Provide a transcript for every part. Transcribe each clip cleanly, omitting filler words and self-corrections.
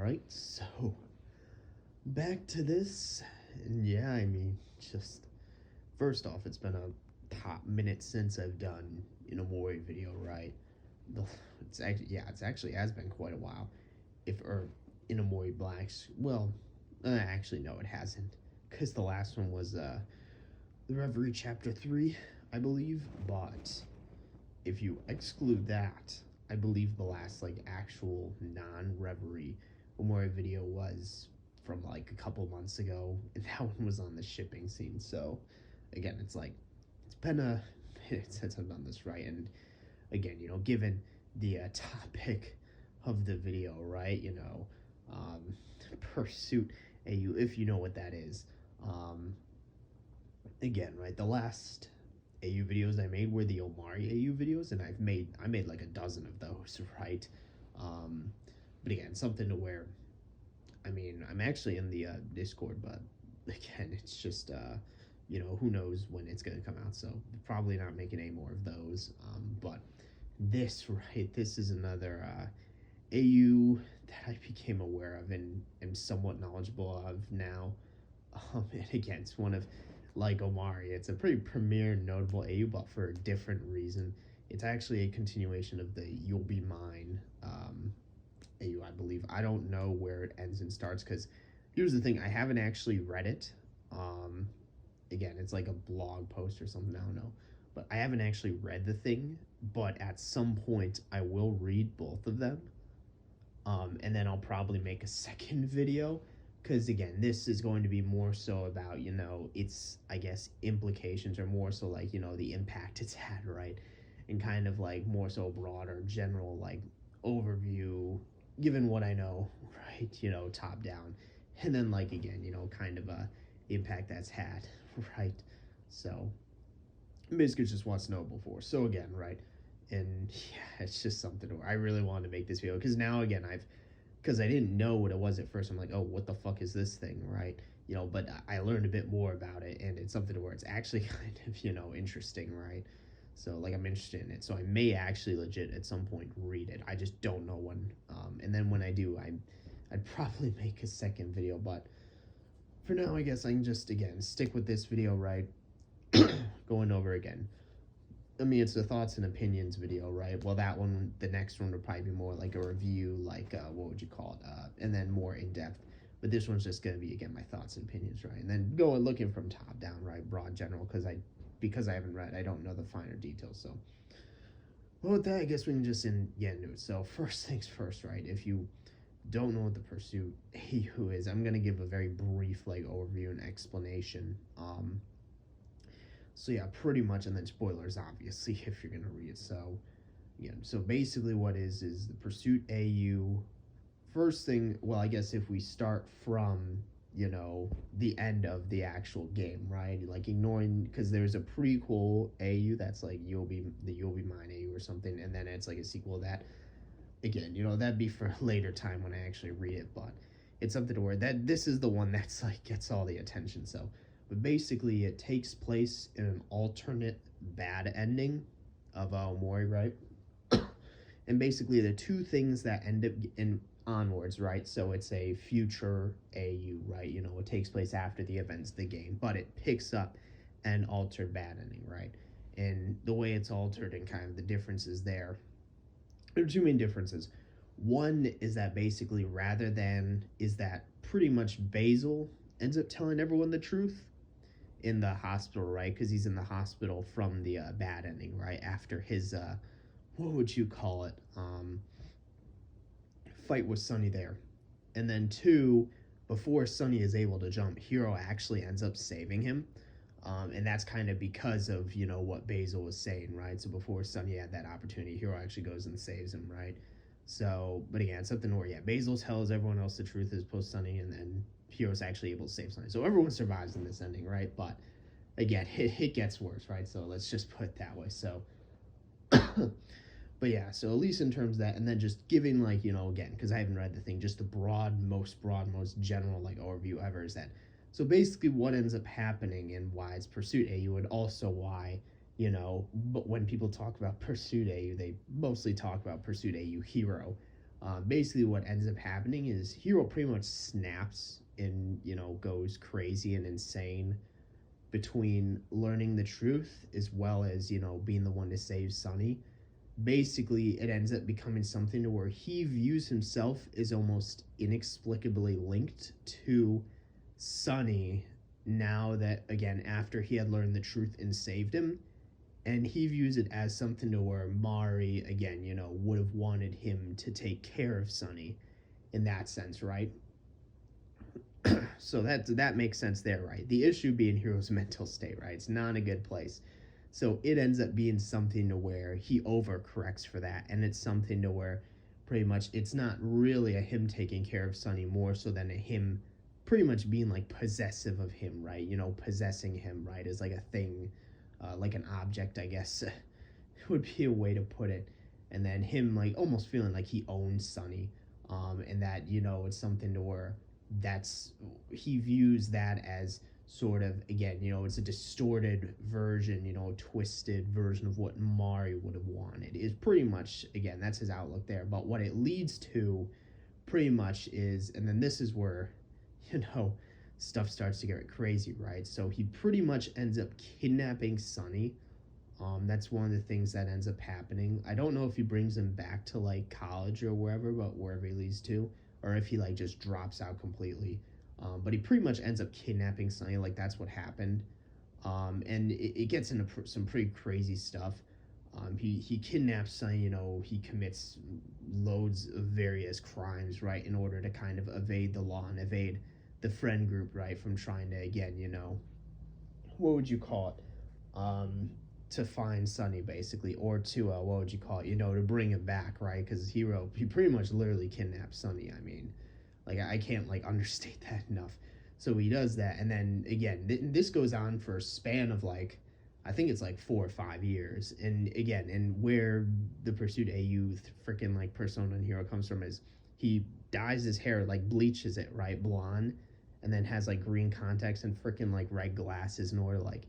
Alright, so back to this. And yeah, I mean, just first off, it's been a top minute since I've done an Omori video, right? The, it's actually has been quite a while. If or in Omori Blacks, well, actually no, it hasn't, because the last one was the Reverie Chapter 3, I believe. But if you exclude that, I believe the last like actual non-Reverie Omori video was from like a couple months ago, and that one was on the shipping scene. So again, it's like it's been a minute since I've done this, right? And again, given the topic of the video, right? Pursuit AU, if you know what that is. Again, right? The last AU videos I made were the Omari AU videos, and I made like a dozen of those, right? But again, something to where, I mean, I'm actually in the Discord, but again, it's just who knows when it's gonna come out, so probably not making any more of those. But this, right, this is another AU that I became aware of and am somewhat knowledgeable of now. And again, it's one of, like Omari, it's a pretty premier notable AU, but for a different reason. It's actually a continuation of the You'll Be Mine AU, I believe. I don't know where it ends and starts, because here's the thing, I haven't actually read it. Again, it's like a blog post or something, I don't know. But I haven't actually read the thing, but at some point I will read both of them. And then I'll probably make a second video, because again, this is going to be more so about, its, I guess, implications, or more so like, the impact it's had, right? And kind of like more so broader, general, like, overview, given what I know, right? Top down. And then, like, again, kind of a impact that's had, right? So basically it's just what's notable for. So again, right? And yeah, it's just something where I really wanted to make this video, because now again, because I didn't know what it was at first. I'm like, oh, what the fuck is this thing, right? But I learned a bit more about it, and it's something where it's actually kind of, interesting, right? So, like, I'm interested in it. So I may actually legit at some point read it. I just don't know when. And then when I do, I'd probably make a second video. But for now, I guess I can just, again, stick with this video, right? Going over again. I mean, it's a thoughts and opinions video, right? Well, that one, the next one would probably be more like a review, like, what would you call it? And then more in-depth. But this one's just going to be, again, my thoughts and opinions, right? And then going looking from top down, right? Broad general, because I haven't read, I don't know the finer details. So, well, with that, I guess we can just get into it. So, first things first, right? If you don't know what the Pursuit AU is, I'm going to give a very brief, like, overview and explanation. So yeah, pretty much, and then spoilers, obviously, if you're gonna read it. So, yeah, so basically what is the Pursuit AU, first thing, well, I guess if we start from, the end of the actual game, right? Like, ignoring, because there's a prequel AU that's like You'll Be Mine AU or something, and then it's like a sequel that, again, that'd be for a later time when I actually read it, but it's something to where that this is the one that's like gets all the attention. So, but basically it takes place in an alternate bad ending of Omori, right? And basically the two things that end up in onwards, right? So it's a future AU, right? It takes place after the events of the game, but it picks up an altered bad ending, right? And the way it's altered and kind of the differences there are two main differences. One is that basically pretty much Basil ends up telling everyone the truth in the hospital, right? Because he's in the hospital from the bad ending, right? After his, what would you call it? Fight with Sunny there. And then two, before Sunny is able to jump, Hiro actually ends up saving him. And that's kind of because of, what Basil was saying, right? So before Sunny had that opportunity, Hiro actually goes and saves him, right? So, but again, something where, yeah, Basil tells everyone else the truth is post Sunny, and then Hero's actually able to save Sunny. So everyone survives in this ending, right? But again, it gets worse, right? So let's just put it that way. So, but yeah, so at least in terms of that, and then just giving, like, again, because I haven't read the thing, just the most general, like, overview ever is that. So basically what ends up happening and why it's Pursuit AU, and also why, but when people talk about Pursuit AU, they mostly talk about Pursuit AU Hero. Basically, what ends up happening is Hero pretty much snaps and goes crazy and insane between learning the truth as well as being the one to save Sunny. Basically, it ends up becoming something to where he views himself as almost inexplicably linked to Sunny now that, again, after he had learned the truth and saved him. And he views it as something to where Mari, again, would have wanted him to take care of Sunny in that sense, right? So that makes sense there, right? The issue being Hero's mental state, right? It's not a good place. So it ends up being something to where he overcorrects for that, and it's something to where pretty much it's not really a him taking care of Sunny, more so than a him pretty much being like possessive of him, right? Possessing him, right, is like a thing, like an object, I guess would be a way to put it. And then him like almost feeling like he owns Sunny, and that it's something to where that's he views that as sort of, again, it's a distorted version, a twisted version of what Mari would have wanted. Is pretty much, again, that's his outlook there. But what it leads to pretty much is, and then this is where stuff starts to get crazy, right? So he pretty much ends up kidnapping Sunny. That's one of the things that ends up happening. I don't know if he brings him back to like college or wherever, but wherever he leads to, or if he like just drops out completely. But he pretty much ends up kidnapping Sunny, like that's what happened. And it gets into some pretty crazy stuff. He kidnaps Sunny, he commits loads of various crimes, right, in order to kind of evade the law and evade the friend group, right, from trying to, again, what would you call it? To find Sunny, basically, or to, what would you call it, to bring him back, right, because he pretty much literally kidnapped Sunny. I mean, like, I can't, like, understate that enough. So he does that, and then, again, this goes on for a span of, like, I think it's, like, 4 or 5 years. And, again, and where the Pursuit AU freaking, like, persona and hero comes from is he dyes his hair, like, bleaches it, right, blonde, and then has, like, green contacts and freaking, like, red glasses in order, like,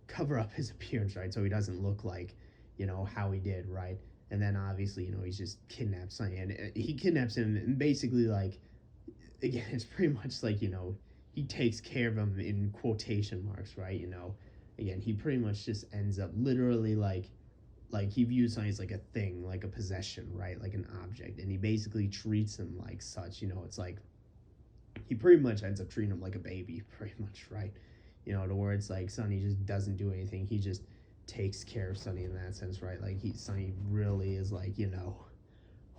cover up his appearance, right, so he doesn't look like, how he did, right? And then, obviously, he's just kidnapped Sunny, and he kidnaps him, and basically, like, again, it's pretty much like, he takes care of him in quotation marks, right? Again, he pretty much just ends up literally like he views Sunny as like a thing, like a possession, right? Like an object, and he basically treats him like such. It's like he pretty much ends up treating him like a baby, pretty much, right? To where it's like Sunny just doesn't do anything. He just takes care of Sunny in that sense, right? Like Sunny really is like,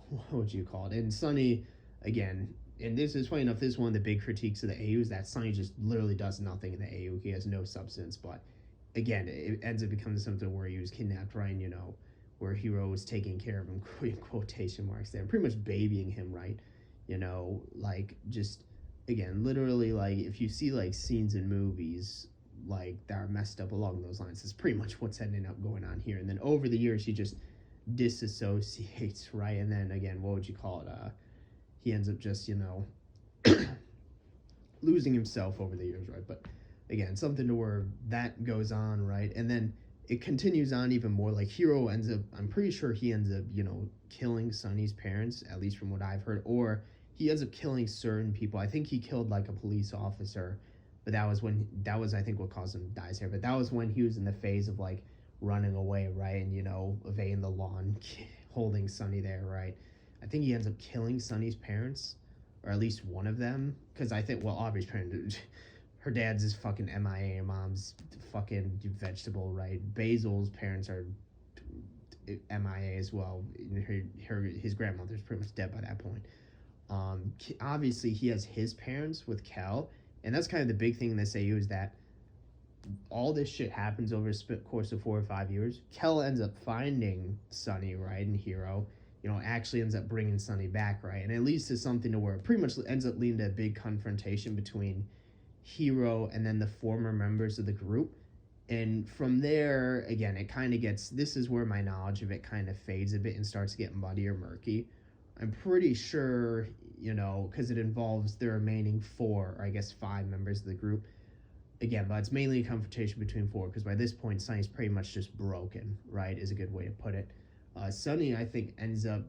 what would you call it? And Sunny, again, and this is funny enough, this is one of the big critiques of the AU, is that Sunny just literally does nothing in the AU. He has no substance, but again, it ends up becoming something where he was kidnapped, right? Where Hero was taking care of him, in quotation marks there, pretty much babying him, right? Like, just, again, literally, like, if you see, like, scenes in movies, like, that are messed up along those lines, it's pretty much what's ending up going on here. And then over the years, he just disassociates, right? And then, again, what would you call it? He ends up just, losing himself over the years, right? But, again, something to where that goes on, right? And then it continues on even more. Like, Hero ends up, I'm pretty sure he ends up, killing Sunny's parents, at least from what I've heard, or he ends up killing certain people. I think he killed, like, a police officer, but that was, I think, what caused him to die here. But that was when he was in the phase of, like, running away, right? And, evading the law and holding Sunny there, right? I think he ends up killing Sunny's parents, or at least one of them, because I think, well, Aubrey's parents, her dad's is fucking MIA, her mom's fucking vegetable, right? Basil's parents are MIA as well. His grandmother's pretty much dead by that point. Obviously, he has his parents with Kel, and that's kind of the big thing in this AU, is that all this shit happens over a course of 4 or 5 years. Kel ends up finding Sunny, right, and Hero, actually ends up bringing Sunny back, right, and it leads to something to where it pretty much ends up leading to a big confrontation between Hero and then the former members of the group. And from there, again, it kind of gets, this is where my knowledge of it kind of fades a bit and starts to get muddy or murky. I'm pretty sure, because it involves the remaining 4, or I guess 5 members of the group. Again, but it's mainly a confrontation between 4, because by this point, Sunny's pretty much just broken, right, is a good way to put it. Sunny, I think, ends up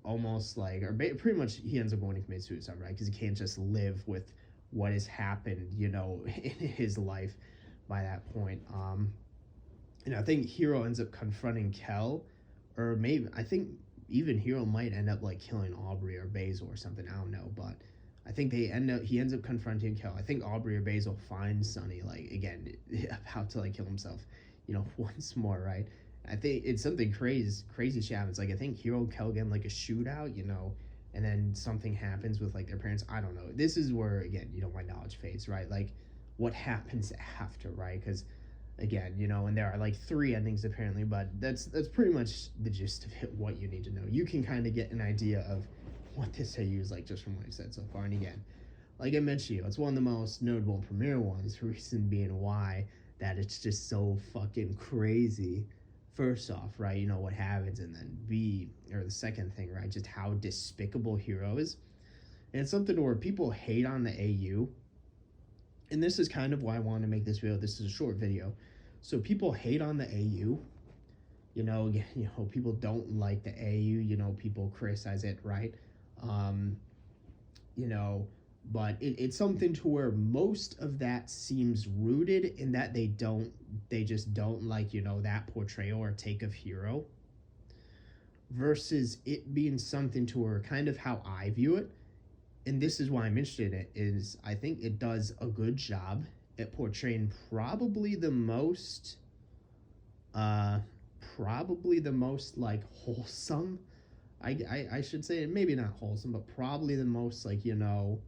almost like, or pretty much he ends up going to commit suicide, right? Because he can't just live with what has happened, you know, in his life by that point. And I think Hero ends up confronting Kel, or maybe I think even Hero might end up like killing Aubrey or Basil or something. I don't know, but I think he ends up confronting Kel. I think Aubrey or Basil finds Sonny like again about to like kill himself, you know, once more, right? I think it's something crazy shit happens. Like I think Hero and Kel get like a shootout, you know, and then something happens with like their parents. I don't know. This is where again, you know, my knowledge fades, right? Like what happens after, right? Because again, you know, and there are like 3 endings apparently, but that's pretty much the gist of it, what you need to know. You can kind of get an idea of what this AU is like just from what I've said so far. And again, like I mentioned, it's one of the most notable premiere ones, reason being why that it's just so fucking crazy. First off, right, you know what happens, and then B, or the second thing, right, just how despicable Hero is. And it's something where people hate on the AU, and this is kind of why I wanted to make this video. This is a short video. So people hate on the AU. You know, people don't like the AU. You know, people criticize it, right? You know, but it's something to where most of that seems rooted in that they just don't like, you know, that portrayal or take of Hero, versus it being something to where kind of how I view it. And this is why I'm interested in it, is I think it does a good job at portraying probably the most like wholesome, I should say, maybe not wholesome, but probably the most like, you know,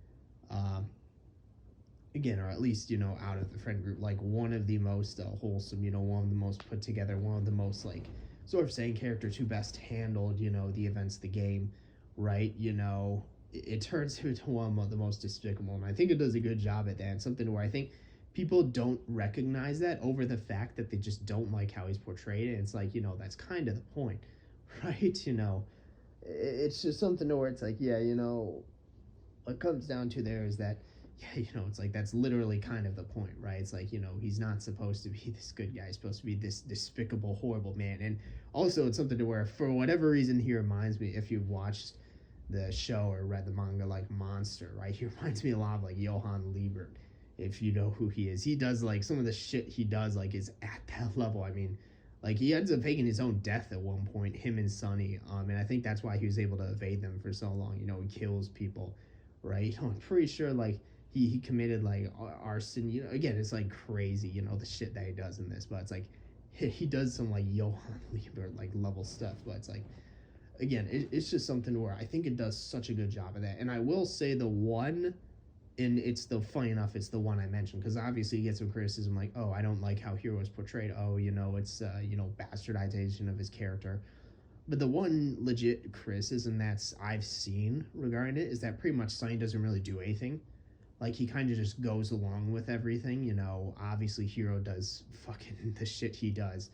again, or at least, you know, out of the friend group, like one of the most wholesome, you know, one of the most put together, one of the most like sort of saying characters who best handled, you know, the events of the game, right? You know, it turns into one of the most despicable, and I think it does a good job at that. And something where I think people don't recognize that over the fact that they just don't like how he's portrayed. And it's like, you know, that's kind of the point, right? You know, it's just something where it's like, yeah, you know, what comes down to there is that, yeah, you know, it's like that's literally kind of the point, right? It's like, you know, he's not supposed to be this good guy. He's supposed to be this despicable, horrible man. And also it's something to where, for whatever reason, he reminds me, if you've watched the show or read the manga, like Monster, right? He reminds me a lot of like Johann Liebert, if you know who he is. He does like some of the shit he does like is at that level. I mean, like he ends up faking his own death at one point, him and Sonny. And I think that's why he was able to evade them for so long. You know, he kills people, right? You know, I'm pretty sure like he committed like arson. You know, again, it's like crazy, you know, the shit that he does in this, but it's like he does some like Johann Liebert like level stuff, but it's like, again, it's just something where I think it does such a good job of that. And I will say the one, and it's the funny enough, it's the one I mentioned, because obviously you get some criticism like, oh, I don't like how Hero is portrayed. Oh, you know, it's you know, bastardization of his character. But the one legit criticism that's I've seen regarding it is that pretty much Sonny doesn't really do anything. Like he kind of just goes along with everything. You know, obviously Hero does fucking the shit he does,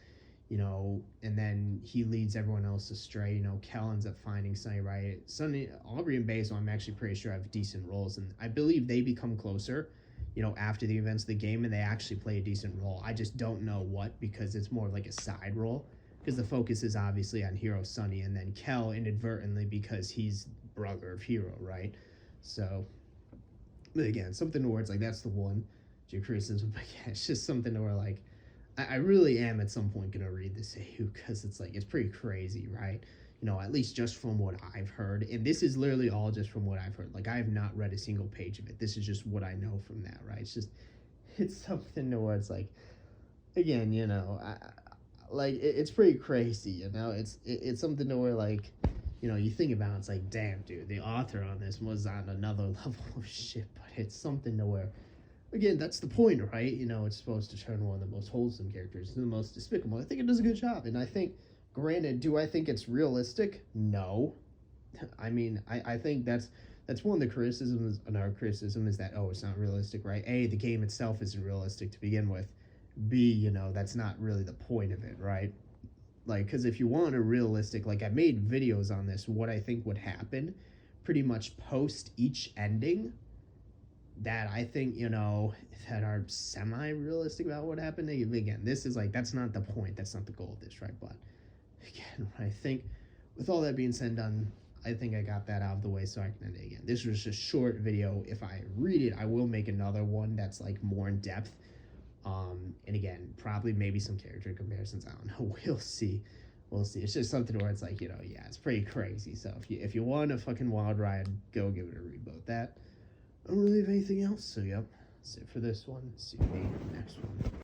you know, and then he leads everyone else astray. You know, Kel ends up finding Sonny, right? Sonny, Aubrey, and Basil, I'm actually pretty sure have decent roles, and I believe they become closer, you know, after the events of the game, and they actually play a decent role. I just don't know what, because it's more like a side role, because the focus is obviously on Hero, Sonny, and then Kel inadvertently because he's brother of Hero, right? So, but again, something where it's like that's the one criticism, but yeah, it's just something where like, I really am at some point going to read this AU, because it's like, it's pretty crazy, right? You know, at least just from what I've heard. And this is literally all just from what I've heard. Like, I have not read a single page of it. This is just what I know from that, right? It's just, it's something to where it's like, again, you know, it's pretty crazy, you know? It's something to where, like, you know, you think about it, it's like, damn, dude, the author on this was on another level of shit, but it's something to where, again, that's the point, right? You know, it's supposed to turn one of the most wholesome characters into the most despicable. I think it does a good job. And I think, granted, do I think it's realistic? No. I mean, I think that's one of the criticisms, another criticism is that, oh, it's not realistic, right? A, the game itself isn't realistic to begin with. B, you know, that's not really the point of it, right? Like, because if you want a realistic, like, I made videos on this, what I think would happen pretty much post each ending, that I think, you know, that are semi-realistic about what happened. Again, this is like, that's not the point. That's not the goal of this, right? But again, I think with all that being said and done, I think I got that out of the way so I can end it again. This was a short video. If I read it, I will make another one that's like more in depth. And again, probably maybe some character comparisons. I don't know. We'll see. We'll see. It's just something where it's like, you know, yeah, it's pretty crazy. So if you want a fucking wild ride, go give it a read about that. I don't really have anything else. So yep, that's it for this one. See you later next one.